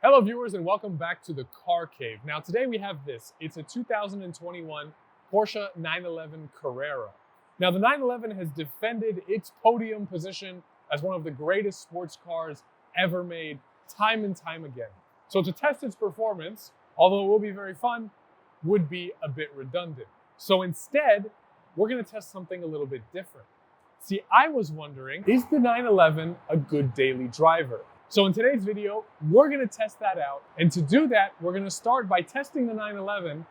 Hello viewers and welcome back to the Car Cave. Now today we have this. It's a 2021 Porsche 911 Carrera. Now the 911 has defended its podium position as one of the greatest sports cars ever made time and time again. So to test its performance, although it will be very fun, would be a bit redundant. So instead, we're going to test something a little bit different. See, I was wondering, is the 911 a good daily driver? So in today's video, we're going to test that out. And to do that, we're going to start by testing the 911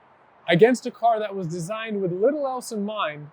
against a car that was designed with little else in mind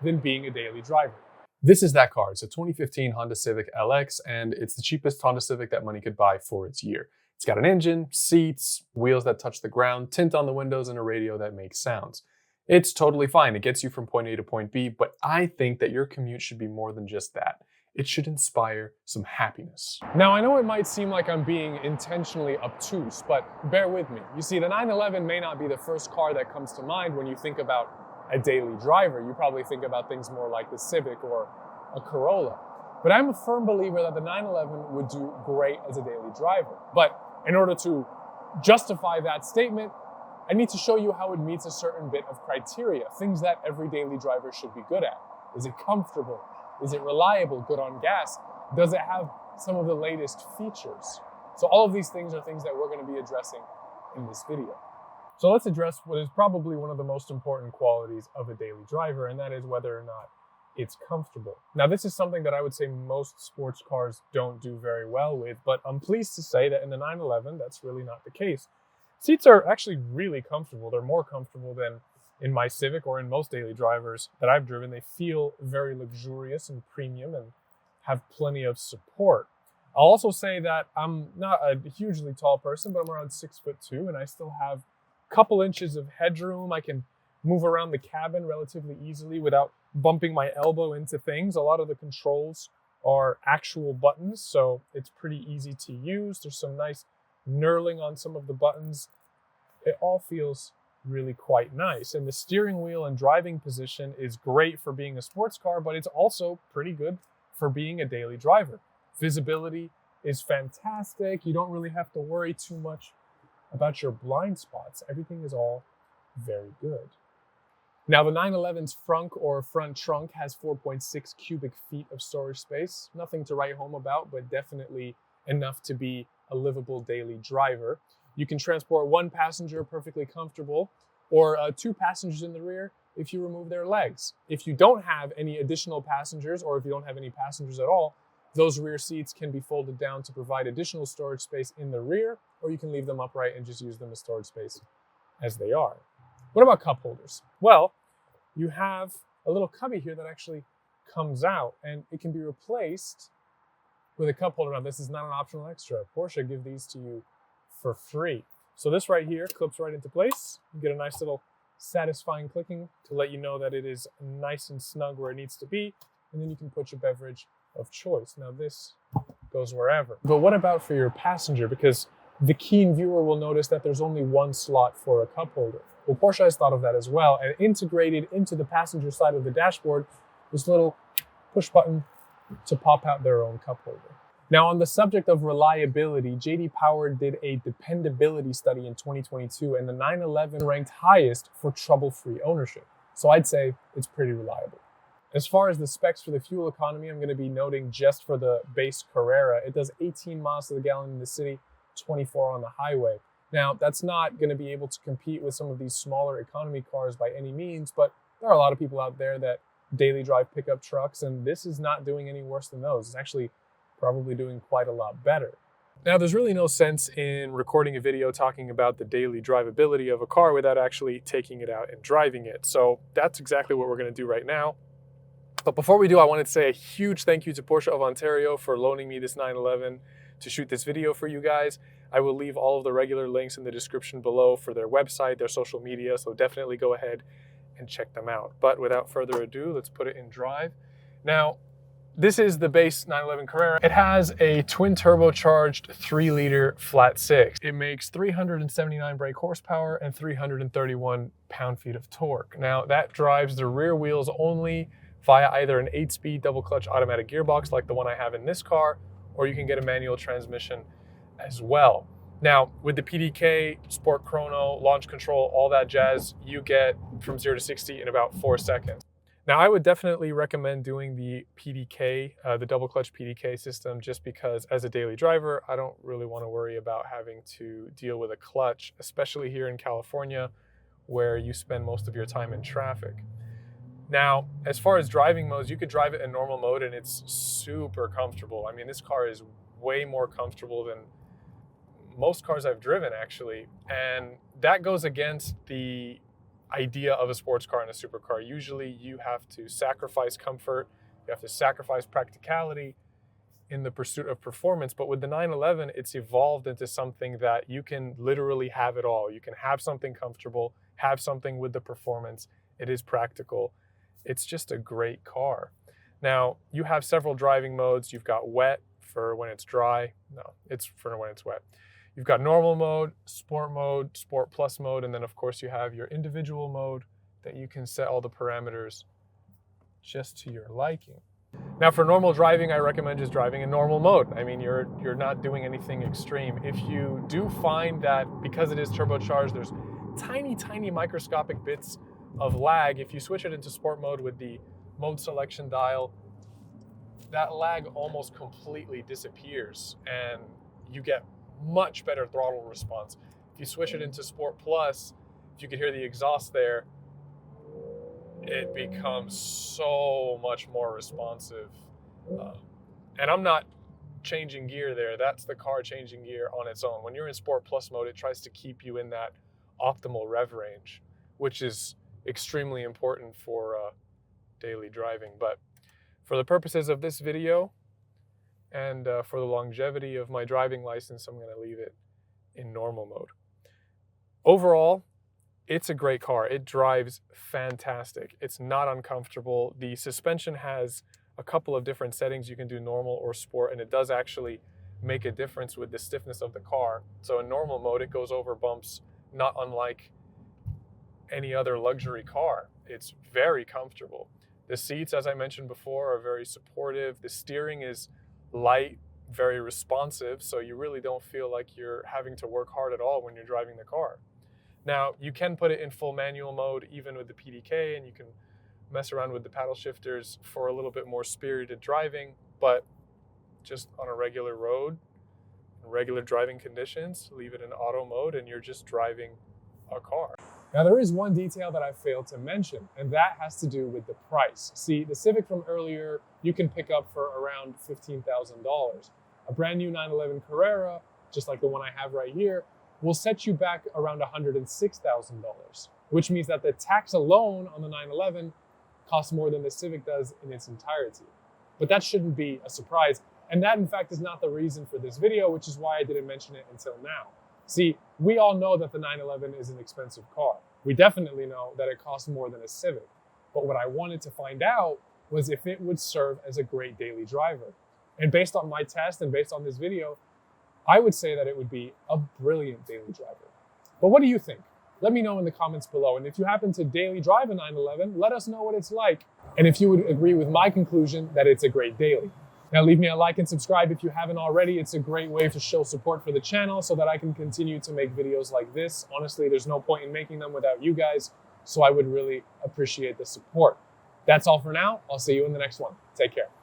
than being a daily driver. This is that car. It's a 2015 Honda Civic LX, and it's the cheapest Honda Civic that money could buy for its year. It's got an engine, seats, wheels that touch the ground, tint on the windows, and a radio that makes sounds. It's totally fine. It gets you from point A to point B, but I think that your commute should be more than just that. It should inspire some happiness. Now, I know it might seem like I'm being intentionally obtuse, but bear with me. You see, the 911 may not be the first car that comes to mind when you think about a daily driver. You probably think about things more like the Civic or a Corolla. But I'm a firm believer that the 911 would do great as a daily driver. But in order to justify that statement, I need to show you how it meets a certain bit of criteria, things that every daily driver should be good at. Is it comfortable? Is it reliable, good on gas? Does it have some of the latest features? So all of these things are things that we're going to be addressing in this video. So let's address what is probably one of the most important qualities of a daily driver, and that is whether or not it's comfortable. Now, this is something that I would say most sports cars don't do very well with, but I'm pleased to say that in the 911, that's really not the case. Seats are actually really comfortable. They're more comfortable than in my Civic or in most daily drivers that I've driven. They feel very luxurious and premium and have plenty of support. I'll also say that I'm not a hugely tall person, but I'm around 6'2", and I still have a couple inches of headroom. I can move around the cabin relatively easily without bumping my elbow into things. A lot of the controls are actual buttons, so it's pretty easy to use. There's some nice knurling on some of the buttons. It all feels really quite nice. And the steering wheel and driving position is great for being a sports car, but it's also pretty good for being a daily driver. Visibility is fantastic. You don't really have to worry too much about your blind spots. Everything is all very good. Now, the 911's front trunk has 4.6 cubic feet of storage space. Nothing to write home about, but definitely enough to be a livable daily driver. You can transport one passenger perfectly comfortable, or two passengers in the rear if you remove their legs. If you don't have any additional passengers, or if you don't have any passengers at all, those rear seats can be folded down to provide additional storage space in the rear, or you can leave them upright and just use them as storage space as they are. What about cup holders? Well, you have a little cubby here that actually comes out, and it can be replaced with a cup holder. Now, this is not an optional extra. Porsche give these to you for free. So this right here clips right into place. You get a nice little satisfying clicking to let you know that it is nice and snug where it needs to be, and then you can put your beverage of choice. Now this goes wherever. But what about for your passenger? Because the keen viewer will notice that there's only one slot for a cup holder. Well, Porsche has thought of that as well, and integrated into the passenger side of the dashboard this little push button to pop out their own cup holder. Now, on the subject of reliability, J.D. Power did a dependability study in 2022, and the 911 ranked highest for trouble-free ownership. So I'd say it's pretty reliable. As far as the specs for the fuel economy, I'm going to be noting just for the base Carrera, it does 18 miles to the gallon in the city, 24 on the highway. Now, that's not going to be able to compete with some of these smaller economy cars by any means, but there are a lot of people out there that daily drive pickup trucks, and this is not doing any worse than those. It's actually probably doing quite a lot better. Now, there's really no sense in recording a video talking about the daily drivability of a car without actually taking it out and driving it. So that's exactly what we're going to do right now. But before we do, I wanted to say a huge thank you to Porsche of Ontario for loaning me this 911 to shoot this video for you guys. I will leave all of the regular links in the description below for their website, their social media, so definitely go ahead and check them out. But without further ado, let's put it in drive. Now, this is the base 911 Carrera. It has a twin turbocharged 3-liter flat six. It makes 379 brake horsepower and 331 pound-feet of torque. Now that drives the rear wheels only via either an 8-speed double clutch automatic gearbox like the one I have in this car, or you can get a manual transmission as well. Now, with the PDK, Sport Chrono, launch control, all that jazz, you get from 0 to 60 in about 4 seconds. Now, I would definitely recommend doing the PDK, the double clutch PDK system, just because as a daily driver, I don't really want to worry about having to deal with a clutch, especially here in California, where you spend most of your time in traffic. Now, as far as driving modes, you could drive it in normal mode and it's super comfortable. I mean, this car is way more comfortable than most cars I've driven, actually. And that goes against the idea of a sports car and a supercar. Usually you have to sacrifice comfort, you have to sacrifice practicality in the pursuit of performance. But with the 911, it's evolved into something that you can literally have it all. You can have something comfortable, have something with the performance. It is practical. It's just a great car. Now, you have several driving modes. You've got wet for when it's dry. No, it's for when it's wet. You've got normal mode, sport plus mode, and then of course you have your individual mode that you can set all the parameters just to your liking. Now for normal driving, I recommend just driving in normal mode. I mean, you're not doing anything extreme. If you do find that because it is turbocharged, there's tiny microscopic bits of lag, if you switch it into sport mode with the mode selection dial, that lag almost completely disappears and you get much better throttle response. If you switch it into Sport Plus, if you could hear the exhaust there, it becomes so much more responsive. And I'm not changing gear there. That's the car changing gear on its own. When you're in Sport Plus mode, it tries to keep you in that optimal rev range, which is extremely important for daily driving. But for the purposes of this video, and for the longevity of my driving license, I'm going to leave it in normal mode. Overall, it's a great car. It drives fantastic. It's not uncomfortable. The suspension has a couple of different settings. You can do normal or sport, and it does actually make a difference with the stiffness of the car. So in normal mode, it goes over bumps, not unlike any other luxury car. It's very comfortable. The seats, as I mentioned before, are very supportive. The steering is light, very responsive, so you really don't feel like you're having to work hard at all when you're driving the car. Now, you can put it in full manual mode even with the PDK, and you can mess around with the paddle shifters for a little bit more spirited driving, but just on a regular road, in regular driving conditions, leave it in auto mode and you're just driving a car. Now, there is one detail that I failed to mention, and that has to do with the price. See, the Civic from earlier, you can pick up for around $15,000. A brand new 911 Carrera, just like the one I have right here, will set you back around $106,000, which means that the tax alone on the 911 costs more than the Civic does in its entirety. But that shouldn't be a surprise. And that, in fact, is not the reason for this video, which is why I didn't mention it until now. See, we all know that the 911 is an expensive car. We definitely know that it costs more than a Civic. But what I wanted to find out was if it would serve as a great daily driver. And based on my test and based on this video, I would say that it would be a brilliant daily driver. But what do you think? Let me know in the comments below. And if you happen to daily drive a 911, let us know what it's like. And if you would agree with my conclusion that it's a great daily. Now leave me a like and subscribe if you haven't already. It's a great way to show support for the channel so that I can continue to make videos like this. Honestly, there's no point in making them without you guys, so I would really appreciate the support. That's all for now. I'll see you in the next one. Take care.